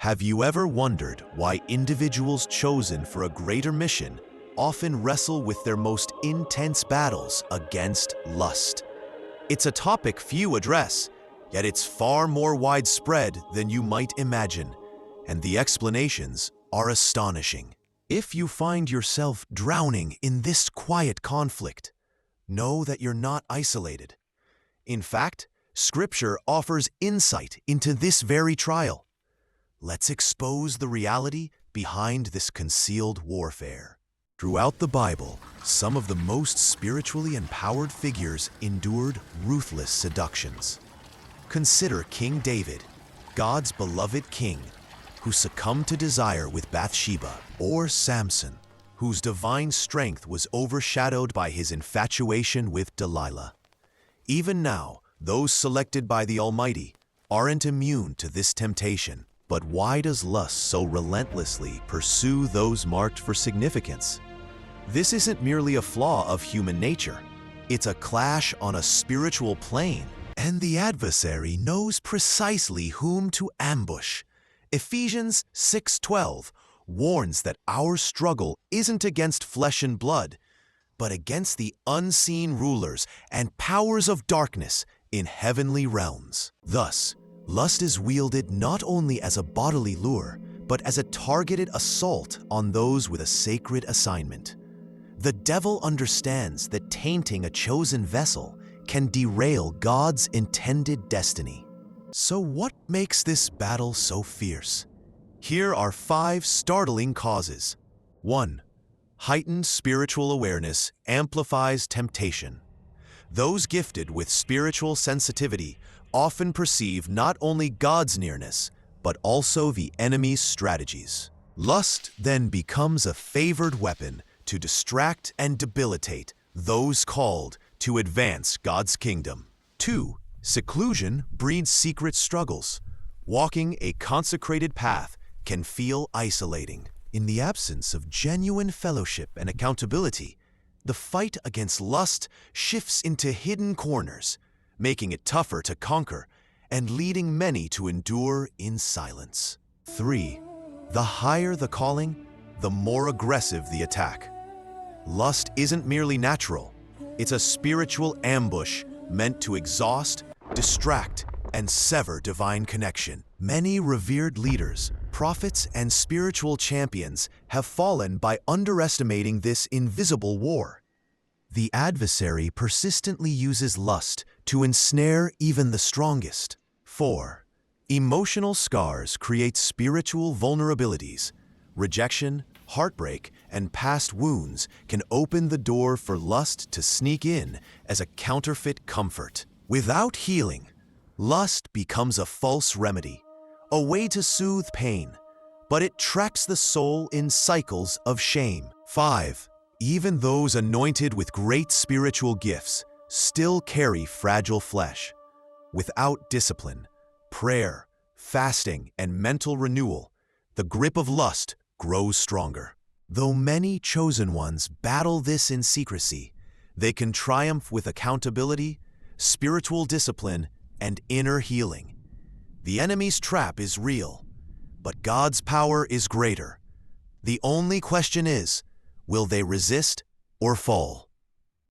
Have you ever wondered why individuals chosen for a greater mission often wrestle with their most intense battles against lust? It's a topic few address, yet it's far more widespread than you might imagine, and the explanations are astonishing. If you find yourself drowning in this quiet conflict, know that you're not isolated. In fact, Scripture offers insight into this very trial. Let's expose the reality behind this concealed warfare. Throughout the Bible, some of the most spiritually empowered figures endured ruthless seductions. Consider King David, God's beloved king, who succumbed to desire with Bathsheba, or Samson, whose divine strength was overshadowed by his infatuation with Delilah. Even now, those selected by the Almighty aren't immune to this temptation. But why does lust so relentlessly pursue those marked for significance? This isn't merely a flaw of human nature. It's a clash on a spiritual plane, and the adversary knows precisely whom to ambush. Ephesians 6:12 warns that our struggle isn't against flesh and blood, but against the unseen rulers and powers of darkness in heavenly realms. Thus, lust is wielded not only as a bodily lure, but as a targeted assault on those with a sacred assignment. The devil understands that tainting a chosen vessel can derail God's intended destiny. So what makes this battle so fierce? Here are 5 startling causes. 1. Heightened spiritual awareness amplifies temptation. Those gifted with spiritual sensitivity often perceive not only God's nearness, but also the enemy's strategies. Lust then becomes a favored weapon to distract and debilitate those called to advance God's kingdom. 2. Seclusion breeds secret struggles. Walking a consecrated path can feel isolating. In the absence of genuine fellowship and accountability, the fight against lust shifts into hidden corners, making it tougher to conquer and leading many to endure in silence. 3. The higher the calling, the more aggressive the attack. Lust isn't merely natural. It's a spiritual ambush meant to exhaust, distract, and sever divine connection. Many revered leaders, prophets, and spiritual champions have fallen by underestimating this invisible war. The adversary persistently uses lust to ensnare even the strongest. 4. Emotional scars create spiritual vulnerabilities. Rejection, heartbreak, and past wounds can open the door for lust to sneak in as a counterfeit comfort. Without healing, lust becomes a false remedy, a way to soothe pain, but it traps the soul in cycles of shame. 5. Even those anointed with great spiritual gifts still carry fragile flesh. Without discipline, prayer, fasting, and mental renewal, the grip of lust grows stronger. Though many chosen ones battle this in secrecy, they can triumph with accountability, spiritual discipline, and inner healing. The enemy's trap is real, but God's power is greater. The only question is, will they resist or fall?